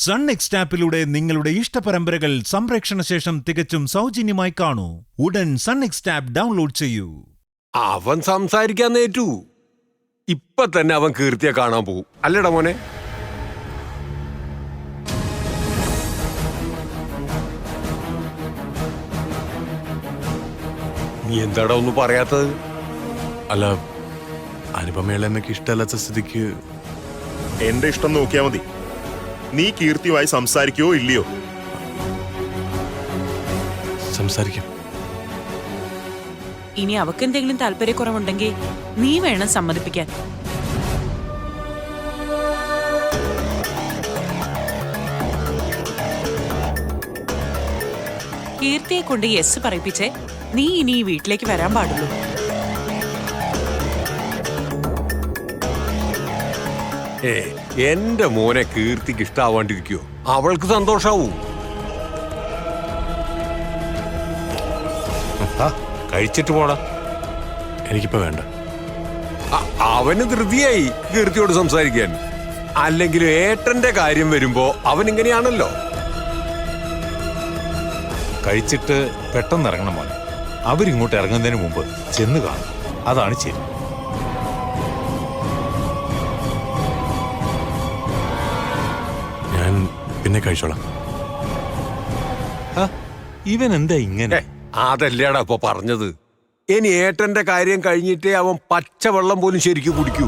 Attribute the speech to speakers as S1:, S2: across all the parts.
S1: Sun next ആപ്പിലൂടെ നിങ്ങളുടെ ഇഷ്ടപരമ്പരകൾ സംപ്രേക്ഷണ ശേഷം തികച്ചും സൗജന്യമായി കാണൂ. ഉടൻ സൺ നെക്സ്റ്റ് ആപ്പ് ഡൗൺലോഡ് ചെയ്യൂ.
S2: അവൻ സംസാരിക്കാൻ നേറ്റു. ഇപ്പൊ തന്നെ അവൻ കീർത്തിയെ കാണാൻ പോകും. അല്ലടാ മോനെ? നീ എന്താടാ ഒന്നും പറയാത്തത്?
S3: അല്ല, അനുപമയുള്ള അമ്മയ്ക്ക് ഇഷ്ടമല്ലാത്ത സ്ഥിതിക്ക്
S4: എന്റെ ഇഷ്ടം നോക്കിയാ മതി. നീ കീർത്തിയുമായി സംസാരിക്കോ ഇല്ലയോ?
S3: സംസാരിക്കാം.
S5: ഇനി അവക്ക് എന്തെങ്കിലും താല്പര്യക്കുറവുണ്ടെങ്കിൽ നീ വേണം സമ്മതിപ്പിക്കാൻ. കീർത്തിയെ കൊണ്ട് യെസ് പറയിപ്പിച്ചേ നീ ഇനി ഈ വീട്ടിലേക്ക് വരാൻ പാടുള്ളൂ.
S2: എന്റെ മോനെ കീർത്തിക്ക് ഇഷ്ടാവാണ്ടിരിക്കോ? അവൾക്ക് സന്തോഷാവൂ. കഴിച്ചിട്ട് പോടാ.
S3: എനിക്കിപ്പോ വേണ്ട.
S2: അവന് ധൃതിയായി കീർത്തിയോട് സംസാരിക്കാൻ. അല്ലെങ്കിൽ ഏട്ടന്റെ കാര്യം വരുമ്പോ അവൻ ഇങ്ങനെയാണല്ലോ.
S6: കഴിച്ചിട്ട് പെട്ടെന്ന് ഇറങ്ങണം മോനെ. അവരിങ്ങോട്ട് ഇറങ്ങുന്നതിന് മുമ്പ് ചെന്ന് കാണും. അതാണ് ശരി.
S3: ഞാൻ പിന്നെ കഴിച്ചോളാം.
S6: ഇവൻ എന്താ ഇങ്ങനെ?
S2: അതല്ലേടാ ഇപ്പൊ പറഞ്ഞത്. ഇനി ഏട്ടന്റെ കാര്യം കഴിഞ്ഞിട്ടേ അവൻ പച്ചവെള്ളം പോലും ശരിക്കും കുടിക്കൂ.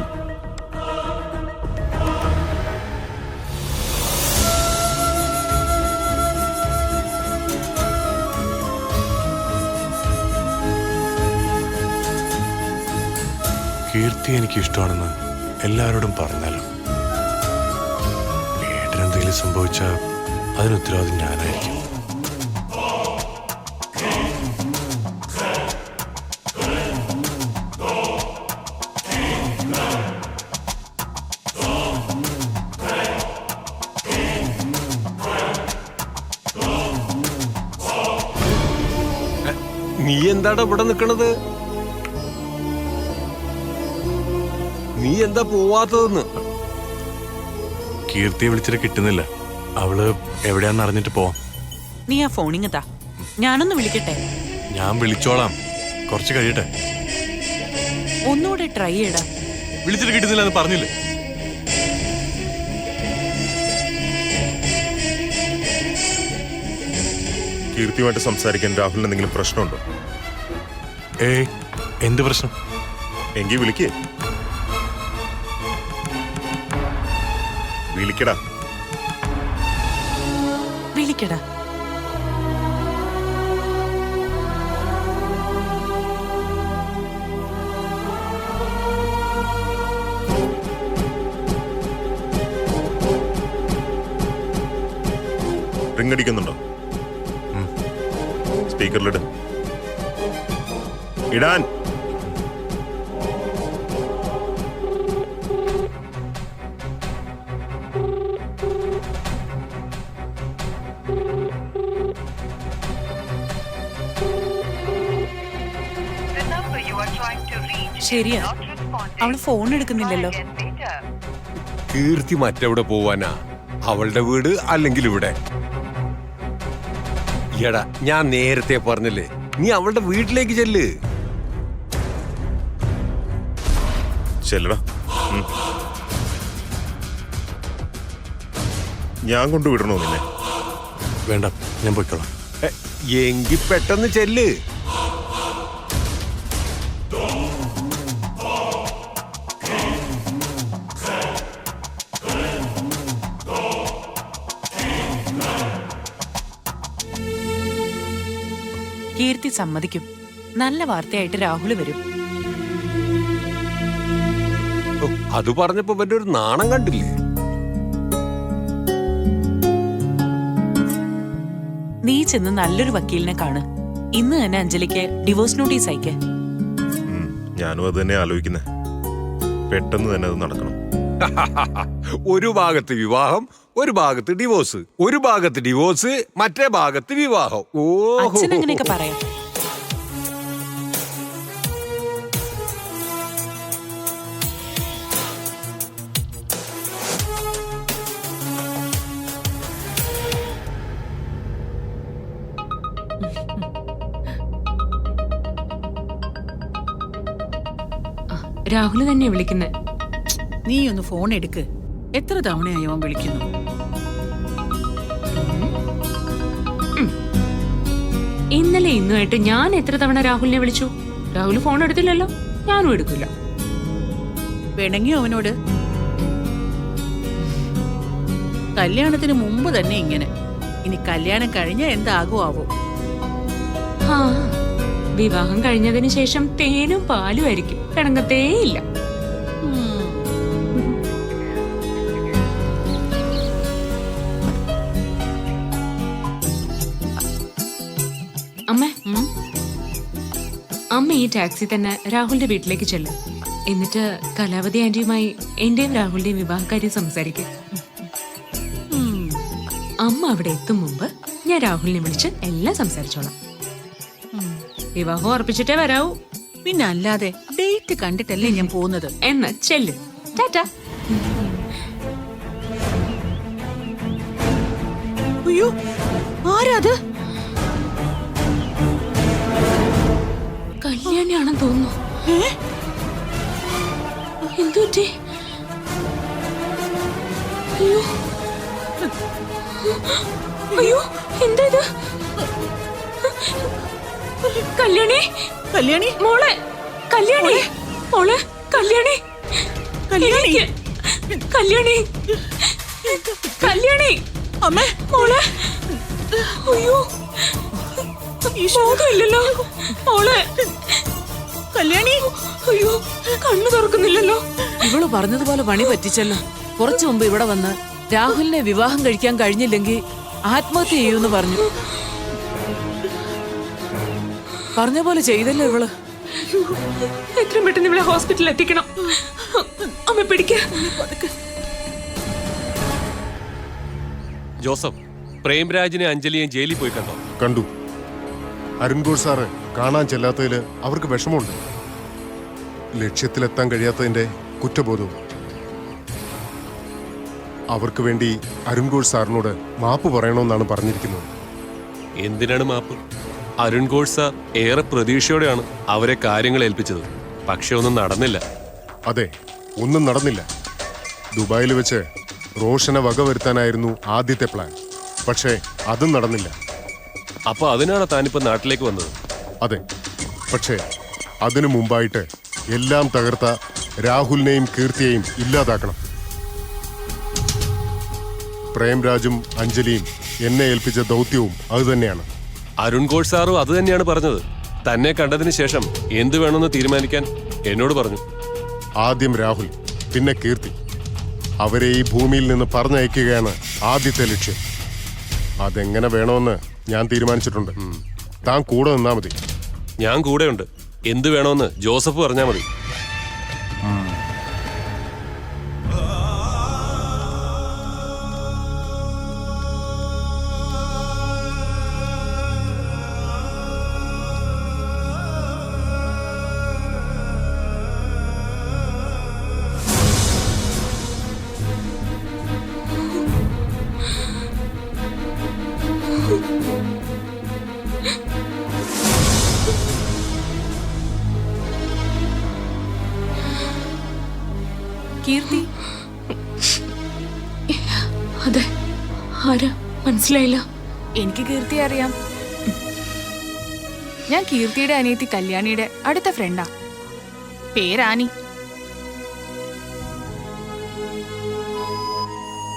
S3: കീർത്തി എനിക്ക് ഇഷ്ടമാണെന്ന് എല്ലാവരോടും പറഞ്ഞാലോ? ഏട്ടനെന്തെങ്കിലും സംഭവിച്ചാൽ അതിന് ഉത്തരവാദിത്വം ഞാനായിരിക്കും.
S2: നീ എന്താടാ ഇവിടെ നിക്കണത്? നീ എന്താ പോവാത്തതെന്ന്?
S3: കീർത്തിയെ വിളിച്ചിട്ട് കിട്ടുന്നില്ല. അവള് എവിടെയാന്ന് അറിഞ്ഞിട്ട് പോവാം.
S5: നീ ആ ഫോണിങ് താ, ഞാനൊന്ന് വിളിക്കട്ടെ.
S3: ഞാൻ വിളിച്ചോളാം, കുറച്ച് കഴിയട്ടെ.
S5: ഒന്നുകൂടെ ട്രൈ ചെയ്യടാ.
S3: വിളിച്ചിട്ട് കിട്ടുന്നില്ല എന്ന് പറഞ്ഞില്ലേ?
S4: കീർത്തിയുമായിട്ട് സംസാരിക്കാൻ രാഹുലിന് എന്തെങ്കിലും പ്രശ്നമുണ്ടോ?
S3: ഏയ്, എന്ത് പ്രശ്നം?
S4: എങ്കിൽ വിളിക്കേ. വിളിക്കടാ.
S5: വിളിക്കടാ.
S4: റിംഗ് അടിക്കുന്നുണ്ടോ? സ്പീക്കറിലിട്. ഇടാൻ.
S5: ശരിയാ, അവള് ഫോൺ എടുക്കുന്നില്ലല്ലോ.
S2: കീർത്തി മറ്റെവിടെ പോവാനാ? അവളുടെ വീട് അല്ലെങ്കിൽ ഇവിടെ. എടാ, ഞാൻ നേരത്തെ പറഞ്ഞില്ലേ, നീ അവളുടെ വീട്ടിലേക്ക് ചെല്ല്.
S4: ചെല്ലടാ. ഞാൻ കൊണ്ടുവിടണോ നിന്നെ?
S3: വേണ്ട, ഞാൻ പോയിക്കോളാം.
S2: എങ്കി പെട്ടെന്ന് ചെല്ല്.
S5: കീർത്തി സമ്മതിക്കും. നല്ല വാർത്തയായിട്ട് രാഹുല് വരും.
S2: അത് പറഞ്ഞപ്പോ എന്റെ ഒരു നാണം കണ്ടില്ലേ?
S5: നീ ചെന്ന് നല്ലൊരു വക്കീലിനെ കാണ്. ഇന്ന് തന്നെ അഞ്ജലിക്ക് ഡിവോഴ്സ് നോട്ടീസ് അയക്ക്.
S4: ഞാനും അത് തന്നെ ആലോചിക്കുന്നേ. പെട്ടെന്ന് തന്നെ അത് നടക്കണം.
S2: ഒരു ഭാഗത്ത് വിവാഹം, ഒരു ഭാഗത്ത് ഡിവോഴ്സ്. ഒരു ഭാഗത്ത് ഡിവോഴ്സ്, മറ്റേ ഭാഗത്ത് വിവാഹം.
S5: അച്ഛൻ അങ്ങനെയൊക്കെ പറയാം. രാഹുൽ തന്നെ വിളിക്കുന്നേ.
S7: നീ ഒന്ന് ഫോൺ എടുക്ക്. എത്ര തവണയായി അവൻ വിളിക്കുന്നു?
S5: ഇന്നലെ ഇന്നുമായിട്ട് ഞാൻ എത്ര തവണ രാഹുലിനെ വിളിച്ചു? രാഹുൽ ഫോൺ എടുത്തില്ലല്ലോ, ഞാനും എടുക്കില്ല.
S7: പിണങ്ങിയോ അവനോട്? കല്യാണത്തിന് മുമ്പ് തന്നെ ഇങ്ങനെ. ഇനി കല്യാണം കഴിഞ്ഞാൽ എന്താകുമാവോ?
S5: ആ, വിവാഹം കഴിഞ്ഞതിന് ശേഷം തേനും പാലും ആയിരിക്കും, പിണങ്ങത്തേയില്ല. അമ്മ, അമ്മ ഈ ടാക്സി തന്നെ രാഹുലിന്റെ വീട്ടിലേക്ക് ചെല്ലും. എന്നിട്ട് കലാവതി ആന്റിയുമായി എന്റെയും രാഹുലിന്റെയും വിവാഹക്കാര്യം സംസാരിക്കും. അമ്മ അവിടെ എത്തും മുമ്പ് ഞാൻ രാഹുലിനെ വിളിച്ച് എല്ലാം സംസാരിച്ചോളാം. വിവാഹം ഉറപ്പിച്ചിട്ടേ വരാവൂ.
S7: പിന്നെ അല്ലാതെ ഡേറ്റ് കണ്ടിട്ടല്ലേ ഞാൻ പോകുന്നത്.
S5: എന്നാ ചെല്ല്. ടാറ്റാ.
S7: അയ്യോ, ആരാത്?
S5: കല്യാണിയാണെന്ന് തോന്നുന്നു. എന്തുപറ്റി? അയ്യോ അയ്യോ, എന്താ ഇത്? കല്യാണി,
S7: കല്യാണി
S5: മോളെ, കല്യാണി, മോളെ, കല്യാണി,
S7: കല്യാണി,
S5: കല്യാണി, കല്യാണി,
S7: അമ്മേ,
S5: മോളെ. അയ്യോ, ബോധമില്ലല്ലോ മോളെ.
S7: കല്യാണി,
S5: അയ്യോ, കണ്ണു തുറക്കുന്നില്ലല്ലോ.
S8: ഇവള് പറഞ്ഞതുപോലെ പണി പറ്റിച്ചല്ലോ. കുറച്ചു മുമ്പ് ഇവിടെ വന്ന് രാഹുലിനെ വിവാഹം കഴിക്കാൻ കഴിഞ്ഞില്ലെങ്കിൽ ആത്മഹത്യ ചെയ്യൂന്ന് പറഞ്ഞു. പറഞ്ഞ പോലെ ചെയ്തല്ലോ ഇവള്.
S5: എത്രയും പെട്ടെന്ന് ഇവിടെ ഹോസ്പിറ്റലിൽ എത്തിക്കണം. അമ്മ പിടിക്ക.
S9: ജോസഫ്, പ്രേംരാജിനെ അഞ്ജലിയെ ജയിലിൽ പോയി കണ്ടോ?
S10: കണ്ടു. അരുൺഗോൾ സാറ് കാണാൻ ചെല്ലാത്തതിൽ അവർക്ക് വിഷമമുണ്ട്. ലക്ഷ്യത്തിലെത്താൻ കഴിയാത്തതിന്റെ കുറ്റബോധവും. അവർക്ക് വേണ്ടി അരുൺഗോൾ സാറിനോട് മാപ്പ് പറയണമെന്നാണ് പറഞ്ഞിരിക്കുന്നത്.
S9: എന്തിനാണ് മാപ്പ്? അരുൺ ഘോഷ് സാർ ഏറെ പ്രതീക്ഷയോടെയാണ് അവരെ കാര്യങ്ങൾ ഏൽപ്പിച്ചത്. പക്ഷെ ഒന്നും നടന്നില്ല.
S10: അതെ, ഒന്നും നടന്നില്ല. ദുബായിൽ വെച്ച് റോഷനെ വകവരുത്താനായിരുന്നു ആദ്യത്തെ പ്ലാൻ. പക്ഷേ അതും നടന്നില്ല.
S9: അപ്പൊ അതിനാണ് താനിപ്പോ നാട്ടിലേക്ക് വന്നത്?
S10: അതെ, പക്ഷേ അതിനു മുമ്പായിട്ട് എല്ലാം തകർത്ത രാഹുലിനെയും കീർത്തിയെയും ഇല്ലാതാക്കണം. പ്രേംരാജും അഞ്ജലിയും എന്നെ ഏൽപ്പിച്ച ദൗത്യവും അതുതന്നെയാണ്.
S9: അരുൺ ഘോഷ് സാറും അത് തന്നെയാണ് പറഞ്ഞത്. തന്നെ കണ്ടതിന് ശേഷം എന്ത് വേണമെന്ന് തീരുമാനിക്കാൻ എന്നോട് പറഞ്ഞു.
S10: ആദ്യം രാഹുൽ, പിന്നെ കീർത്തി. അവരെ ഈ ഭൂമിയിൽ നിന്ന് പറഞ്ഞയക്കുകയാണ് ആദ്യത്തെ ലക്ഷ്യം. അതെങ്ങനെ വേണമെന്ന് ഞാൻ തീരുമാനിച്ചിട്ടുണ്ട്. താൻ കൂടെ നിന്നാ മതി.
S9: ഞാൻ കൂടെയുണ്ട്. എന്ത് വേണമെന്ന് ജോസഫ് പറഞ്ഞാൽ മതി.
S5: കീർത്തി? അതെ, ആരാ? മനസ്സിലായില്ല.
S11: എനിക്ക് കീർത്തി അറിയാം. ഞാൻ കീർത്തിയുടെ അനിയത്തി കല്യാണിയുടെ അടുത്ത ഫ്രണ്ടാ. പേരാനി.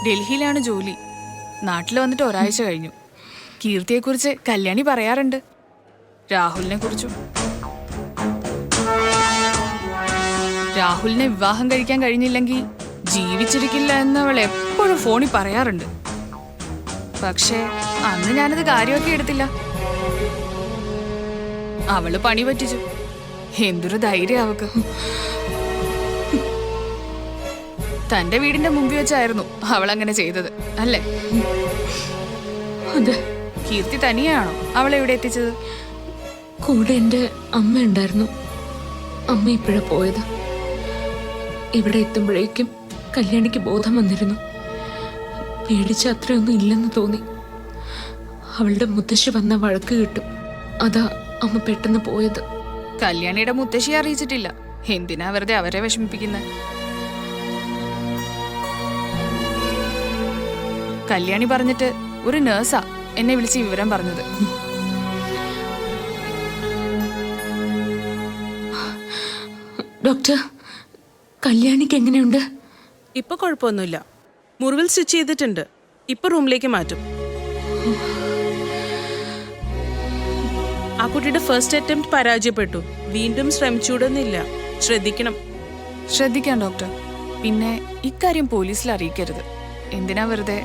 S11: ഡൽഹിയിലാണ് ജോലി. നാട്ടിൽ വന്നിട്ട് ഒരാഴ്ച കഴിഞ്ഞു. കീർത്തിയെക്കുറിച്ച് കല്യാണി പറയാറുണ്ട്, രാഹുലിനെ കുറിച്ചും. രാഹുലിനെ വിവാഹം കഴിക്കാൻ കഴിഞ്ഞില്ലെങ്കിൽ ജീവിച്ചിരിക്കില്ല എന്ന് അവൾ എപ്പോഴും ഫോണിൽ പറയാറുണ്ട്. പക്ഷേ അന്ന് ഞാനത് കാര്യമൊക്കെ എടുത്തില്ല. അവള് പണി പറ്റിച്ചു. എന്തൊരു ധൈര്യം അവക്ക്. തന്റെ വീടിന്റെ മുമ്പിൽ വെച്ചായിരുന്നു അവൾ അങ്ങനെ ചെയ്തത്, അല്ലേ?
S5: അതെ.
S11: കീർത്തി തനിയാണോ അവളെ ഇവിടെ എത്തിച്ചത്?
S5: കൂടെ എന്റെ അമ്മ ഉണ്ടായിരുന്നു. അമ്മ ഇപ്പോഴാ പോയത്. ഇവിടെ എത്തുമ്പോഴേക്കും കല്യാണിക്ക് ബോധം വന്നിരുന്നു. പേടിച്ച അത്രയൊന്നും ഇല്ലെന്ന് തോന്നി. അവളുടെ മുത്തശ്ശി വന്ന വഴക്ക് കിട്ടും. അതാ അമ്മ പെട്ടെന്ന് പോയത്.
S11: കല്യാണിയുടെ മുത്തശ്ശിയെ അറിയിച്ചിട്ടില്ല. എന്തിനാ വെറുതെ അവരെ വിഷമിപ്പിക്കുന്നത്? കല്യാണി പറഞ്ഞിട്ട് ഒരു നേഴ്സാ എന്നെ വിളിച്ച് വിവരം പറഞ്ഞത്.
S5: ഡോക്ടർ, കല്യാണിക്ക് എങ്ങനെയുണ്ട്?
S7: ഇപ്പൊ കുഴപ്പമൊന്നുമില്ല. മുറിവിൽ സ്റ്റിച്ച് ചെയ്തിട്ടുണ്ട്. ഇപ്പൊ റൂമിലേക്ക് മാറ്റും. ആ കുട്ടിയുടെ ഫസ്റ്റ് അറ്റംപ്റ്റ് പരാജയപ്പെട്ടു. വീണ്ടും ശ്രമിച്ചൂടുന്നില്ല. ശ്രദ്ധിക്കണം.
S11: ശ്രദ്ധിക്കാം ഡോക്ടർ. പിന്നെ ഇക്കാര്യം പോലീസിൽ അറിയിക്കരുത്. എന്തിനാ വെറുതെ.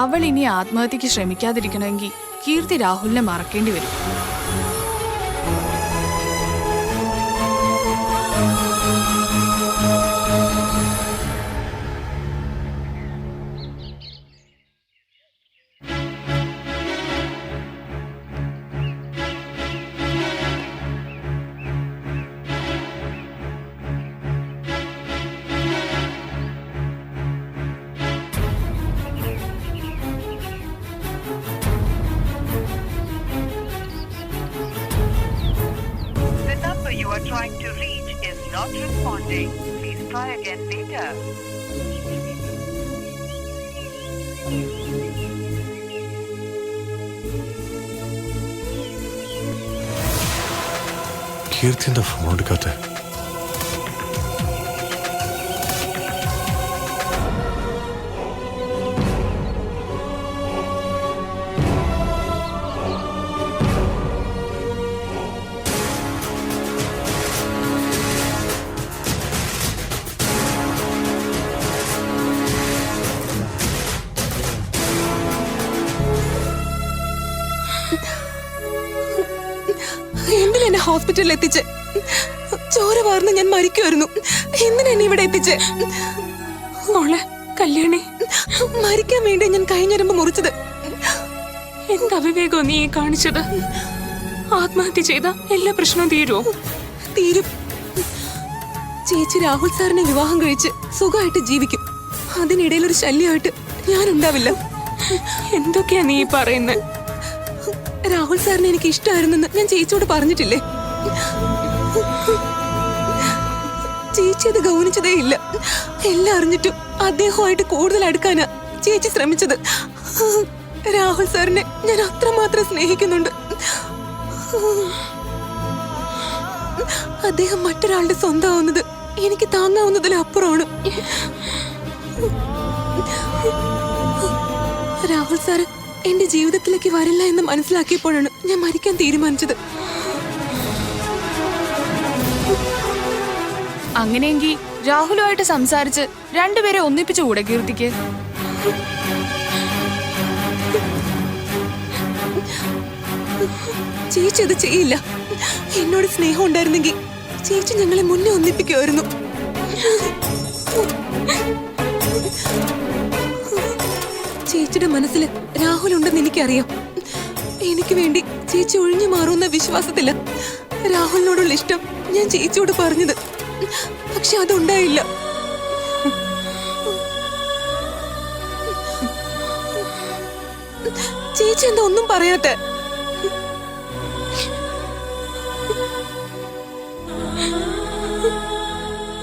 S11: അവൾ ഇനി ആത്മഹത്യക്ക് ശ്രമിക്കാതിരിക്കണമെങ്കിൽ കീർത്തി രാഹുലിനെ മറക്കേണ്ടി വരും.
S12: You are trying to reach is not responding. Please try again later.
S3: കീർത്തി എന്താ ഫോൺ എടുക്കാത്ത?
S13: എന്തിനെന്നെ ഹോസ്പിറ്റലിൽ എത്തിച്ച്? ചോര വാർന്ന് ഞാൻ മരിക്കുമായിരുന്നു. എന്തിനെന്നെ ഇവിടെ എത്തിച്ച്?
S5: മോളെ കല്യാണി,
S13: മരിക്കാൻ വേണ്ടി ഞാൻ കൈഞ്ഞരമ്പ് മുറിച്ചത്.
S5: എന്ത് അവിവേകോ നീ കാണിച്ചത്? ആത്മഹത്യ ചെയ്ത എല്ലാ പ്രശ്നവും തീരുമോ?
S13: തീരും. ചേച്ചി രാഹുൽ സാറിനെ വിവാഹം കഴിച്ച് സുഖമായിട്ട് ജീവിക്കും. അതിനിടയിൽ ഒരു ശല്യമായിട്ട് ഞാനുണ്ടാവില്ല.
S5: എന്തൊക്കെയാ നീ പറയുന്നത്?
S13: രാഹുൽ സാറിനെ എനിക്ക് ഇഷ്ടമായിരുന്നെന്ന് ഞാൻ ചേച്ചിയോട് പറഞ്ഞിട്ടില്ലേ? ചേച്ചി അത് ഗൗനിച്ചതേ ഇല്ല. എല്ലാം അറിഞ്ഞിട്ടും അദ്ദേഹമായിട്ട് കൂടുതൽ അടുക്കാനാ ചേച്ചി ശ്രമിച്ചത്. രാഹുൽ സാറിനെ ഞാൻ അത്രമാത്രം സ്നേഹിക്കുന്നുണ്ട്. അദ്ദേഹം മറ്റൊരാളുടെ സ്വന്തമാവുന്നത് എനിക്ക് താങ്ങാവുന്നതിലപ്പുറമാണ്. രാഹുൽ സാറ് എന്റെ ജീവിതത്തിലേക്ക് വരില്ല എന്ന് മനസ്സിലാക്കിയപ്പോഴാണ് ഞാൻ മരിക്കാൻ തീരുമാനിച്ചത്.
S11: അങ്ങനെയെങ്കിൽ രാഹുലുമായിട്ട് സംസാരിച്ച് രണ്ടുപേരെ ഒന്നിപ്പിച്ചുകൂടെ കീർത്തിക്ക്?
S13: ചേച്ചി അത് ചെയ്യില്ല. എന്നോട് സ്നേഹം ഉണ്ടായിരുന്നെങ്കിൽ ചേച്ചി ഞങ്ങളെ മുന്നേ ഒന്നിപ്പിക്കുമായിരുന്നു. ചേച്ചിയുടെ മനസ്സിൽ രാഹുൽ ഉണ്ടെന്ന് എനിക്കറിയാം. എനിക്ക് വേണ്ടി ചേച്ചി ഒഴിഞ്ഞു മാറുമെന്ന വിശ്വാസത്തില്ല രാഹുലിനോടുള്ള ഇഷ്ടം ഞാൻ ചേച്ചിയോട് പറഞ്ഞത്. പക്ഷെ അതുണ്ടായില്ല. ചേച്ചി എന്താ ഒന്നും പറയാത്ത?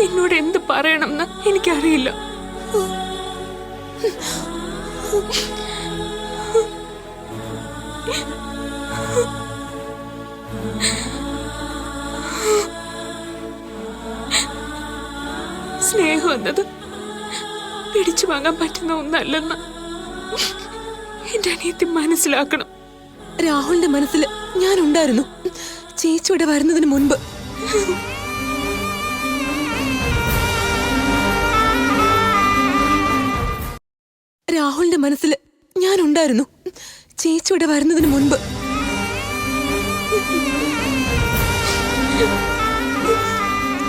S5: എന്നോട് എന്ത് പറയണമെന്ന് എനിക്കറിയില്ല. സ്നേഹം എന്നത് പിടിച്ചു വാങ്ങാൻ പറ്റുന്ന ഒന്നല്ലെന്ന് എന്റെ അനിയത്തി മനസ്സിലാക്കണം.
S13: രാഹുലിന്റെ മനസ്സിൽ ഞാനുണ്ടായിരുന്നു ചേച്ചിയുടെ വരുന്നതിന് മുൻപ്. രാഹുലിന്റെ മനസ്സിൽ ഞാനുണ്ടായിരുന്നു ചേച്ചിയുടെ വരുന്നതിന് മുൻപ്.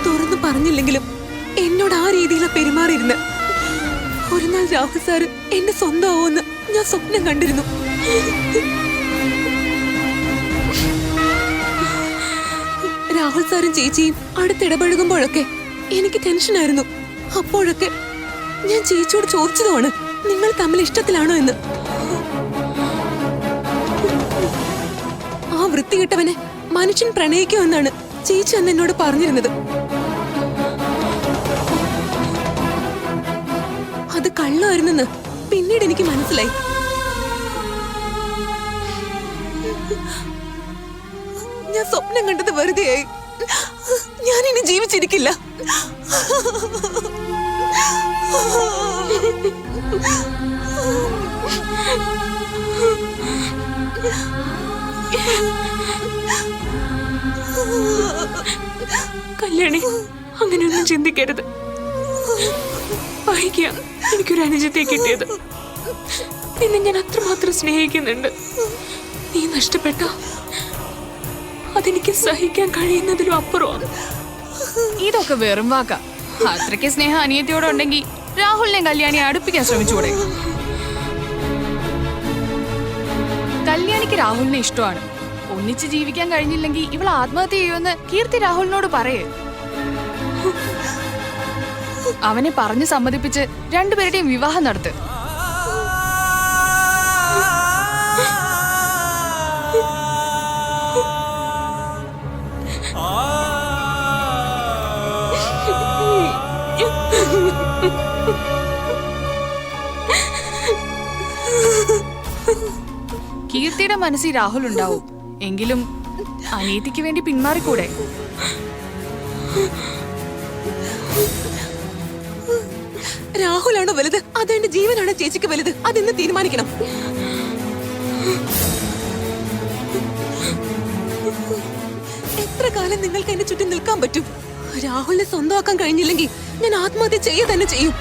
S13: തുറന്നു പറഞ്ഞില്ലെങ്കിലും എന്നോട് ആ രീതിയിലാണ് പെരുമാറിയിരുന്നത്. ഒരു നാൾ രാഹുൽ സാറ് എന്റെ സ്വന്തമാവുമെന്ന് ഞാൻ സ്വപ്നം കണ്ടിരുന്നു. രാഹുൽ സാറും ചേച്ചിയും അടുത്തിടപഴകുമ്പോഴൊക്കെ എനിക്ക് ടെൻഷനായിരുന്നു. അപ്പോഴൊക്കെ ഞാൻ ചേച്ചിയോട് ചോദിച്ചതുമാണ് നിങ്ങൾ തമ്മിൽ ഇഷ്ടത്തിലാണോ എന്ന്. ആ വൃത്തികെട്ടവനെ മനുഷ്യൻ പ്രണയിക്കുമെന്നാണ് ചേച്ചി അന്ന് എന്നോട് പറഞ്ഞിരുന്നത്. അത് കള്ളമായിരുന്നെന്ന് പിന്നീട് എനിക്ക് മനസ്സിലായി. ഞാൻ സ്വപ്നം കണ്ടത് വെറുതെയായി. ഞാനിനി ജീവിച്ചിരിക്കില്ല.
S11: കല്യാണി, അങ്ങനെയൊന്നും ചിന്തിക്കരുത്. വൈകിയ എനിക്കൊരു അനുജത്തെ കിട്ടിയത്. നിന്നെ ഞാൻ അത്രമാത്രം സ്നേഹിക്കുന്നുണ്ട്. നീ നഷ്ടപ്പെട്ട അതെനിക്ക് സഹിക്കാൻ കഴിയുന്നതിലും അപ്പുറമാണ്. ഇതൊക്കെ വെറും വാക്ക. അത്രയ്ക്ക് സ്നേഹം അനിയത്തിയോടെ ഉണ്ടെങ്കിൽ രാഹുലിനെ കല്യാണിയെ അടുപ്പിക്കാൻ ശ്രമിച്ചുകൂടെ? കല്യാണിക്ക് രാഹുലിനെ ഇഷ്ടമാണ്. ഒന്നിച്ച് ജീവിക്കാൻ കഴിഞ്ഞില്ലെങ്കിൽ ഇവൾ ആത്മഹത്യ ചെയ്യുമെന്ന് കീർത്തി രാഹുലിനോട് പറയേ. അവനെ പറഞ്ഞു സമ്മതിപ്പിച്ച് രണ്ടുപേരുടെയും വിവാഹം നടത്ത്. കീർത്തിയുടെ മനസ്സിൽ രാഹുൽ ഉണ്ടാവും. എങ്കിലും അനിയത്തിക്ക് വേണ്ടി പിന്മാറിക്കൂടെ?
S13: രാഹുലാണോ വലുത് അതോ എന്റെ ജീവനാണോ ചേച്ചിക്ക് വലുത്? അതെന്ന് തീരുമാനിക്കണം. എത്ര കാലം നിങ്ങൾക്ക് എന്റെ ചുറ്റും നിൽക്കാൻ പറ്റും? രാഹുലിനെ സ്വന്തമാക്കാൻ കഴിഞ്ഞില്ലെങ്കിൽ ഞാൻ ആത്മഹത്യ ചെയ്യുക തന്നെ ചെയ്യും.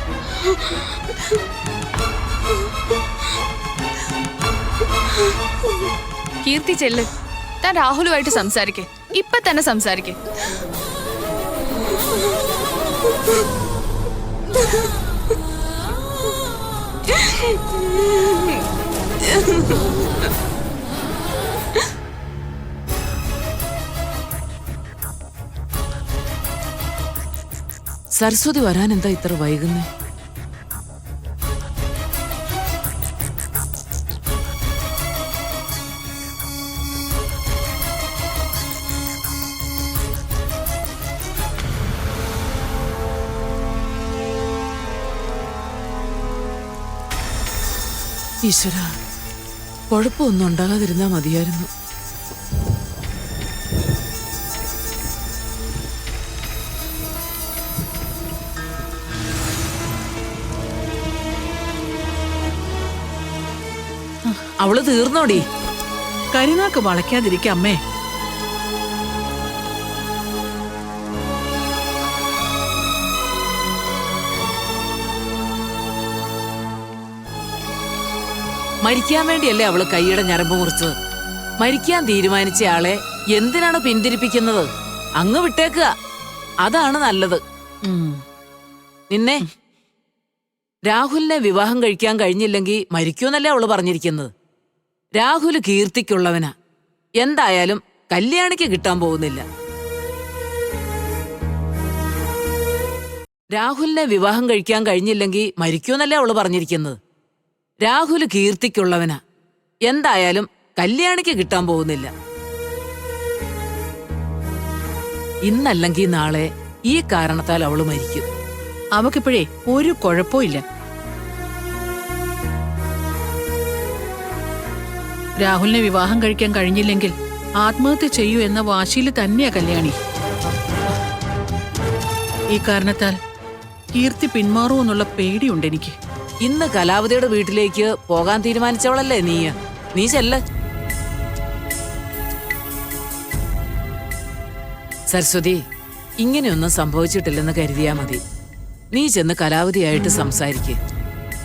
S11: കീർത്തി ചെല്ല്. താൻ രാഹുലുമായിട്ട് സംസാരിക്കേ. ഇപ്പൊ തന്നെ സംസാരിക്കേ.
S8: സരസ്വതി വരാൻ എന്താ ഇത്ര വൈകുന്നേ? ഈശ്വര, കുഴപ്പമൊന്നും ഉണ്ടാകാതിരുന്നാ മതിയായിരുന്നു. അവള് തീർന്നോടി?
S7: കരിനാക്ക് വളയ്ക്കാതിരിക്ക അമ്മേ.
S8: മരിക്കാൻ വേണ്ടിയല്ലേ അവള് കൈയുടെ ഞരമ്പ് മുറിച്ചത്? മരിക്കാൻ തീരുമാനിച്ച ആളെ എന്തിനാണ് പിന്തിരിപ്പിക്കുന്നത്? അങ്ങ് വിട്ടേക്കുക, അതാണ് നല്ലത്. നിന്നെ രാഹുലിനെ വിവാഹം കഴിക്കാൻ കഴിഞ്ഞില്ലെങ്കിൽ മരിക്കൂന്നല്ലേ അവള് പറഞ്ഞിരിക്കുന്നത്. രാഹുല് കീർത്തിക്കുള്ളവനാ. എന്തായാലും കല്യാണിക്ക് കിട്ടാൻ പോകുന്നില്ല. രാഹുലിനെ വിവാഹം കഴിക്കാൻ കഴിഞ്ഞില്ലെങ്കിൽ മരിക്കൂന്നല്ലേ അവള് പറഞ്ഞിരിക്കുന്നത്. രാഹുല് കീർത്തിക്കുള്ളവനാ. എന്തായാലും കല്യാണിക്ക് കിട്ടാൻ പോകുന്നില്ല. ഇന്നല്ലെങ്കിൽ നാളെ ഈ കാരണത്താൽ അവള് മരിക്കും.
S7: അവക്കിപ്പോഴേ ഒരു കുഴപ്പമില്ല. രാഹുലിനെ വിവാഹം കഴിക്കാൻ കഴിഞ്ഞില്ലെങ്കിൽ ആത്മഹത്യ ചെയ്യൂ എന്ന വാശിയിൽ തന്നെയാ കല്യാണി. ഈ കാരണത്താൽ കീർത്തി പിന്മാറൂ എന്നുള്ള പേടിയുണ്ട് എനിക്ക്.
S8: ഇന്ന് കലാവതിയുടെ വീട്ടിലേക്ക് പോകാൻ തീരുമാനിച്ചവളല്ലേ നീ ചെല്ല്. സരസ്വതി, ഇങ്ങനെയൊന്നും സംഭവിച്ചിട്ടില്ലെന്ന് കരുതിയാ മതി. നീ ചെന്ന് കലാവതിയായിട്ട് സംസാരിക്ക്.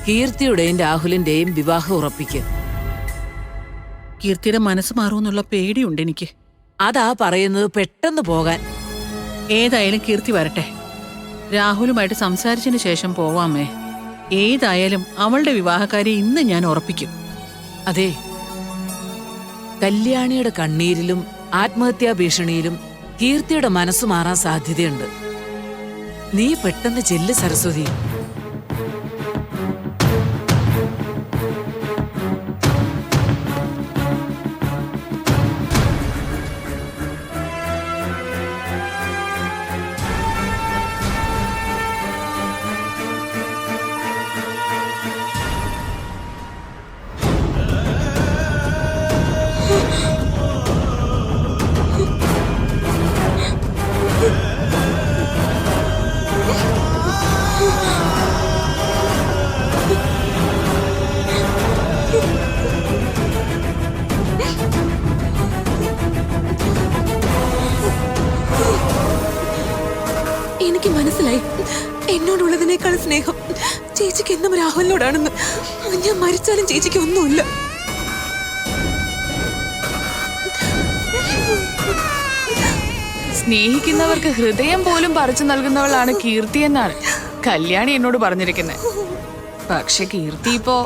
S8: കീർത്തിയുടെയും രാഹുലിന്റെയും വിവാഹം ഉറപ്പിക്ക്.
S7: കീർത്തിയുടെ മനസ്സ് മാറൂന്നുള്ള പേടിയുണ്ട് എനിക്ക്.
S8: അതാ പറയുന്നത്, പെട്ടെന്ന് പോകാൻ.
S7: ഏതായാലും കീർത്തി വരട്ടെ. രാഹുലുമായിട്ട് സംസാരിച്ചതിന് ശേഷം പോവാമേ. ഏതായാലും അവളുടെ വിവാഹക്കാരെ ഇന്ന് ഞാൻ ഉറപ്പിക്കും.
S8: അതെ, കല്യാണിയുടെ കണ്ണീരിലും ആത്മഹത്യാ ഭീഷണിയിലും കീർത്തിയുടെ മനസ്സ് മാറാൻ സാധ്യതയുണ്ട്. നീ പെട്ടെന്ന് ചെല്ല് സരസ്വതി.
S13: എനിക്ക് മനസ്സിലായി എന്നോടുള്ളതിനേക്കാൾ സ്നേഹം ചേച്ചിക്ക് എന്നും രാഹുലിനോടാണെന്ന്. ഞാൻ മരിച്ചാലും ചേച്ചിക്ക് ഒന്നുമില്ല.
S11: സ്നേഹിക്കുന്നവർക്ക് ഹൃദയം പോലും പറിച്ചു നൽകുന്നവളാണ് കീർത്തി എന്നാണ് കല്യാണി എന്നോട് പറഞ്ഞിരിക്കുന്നത്. പക്ഷെ കീർത്തി ഇപ്പോ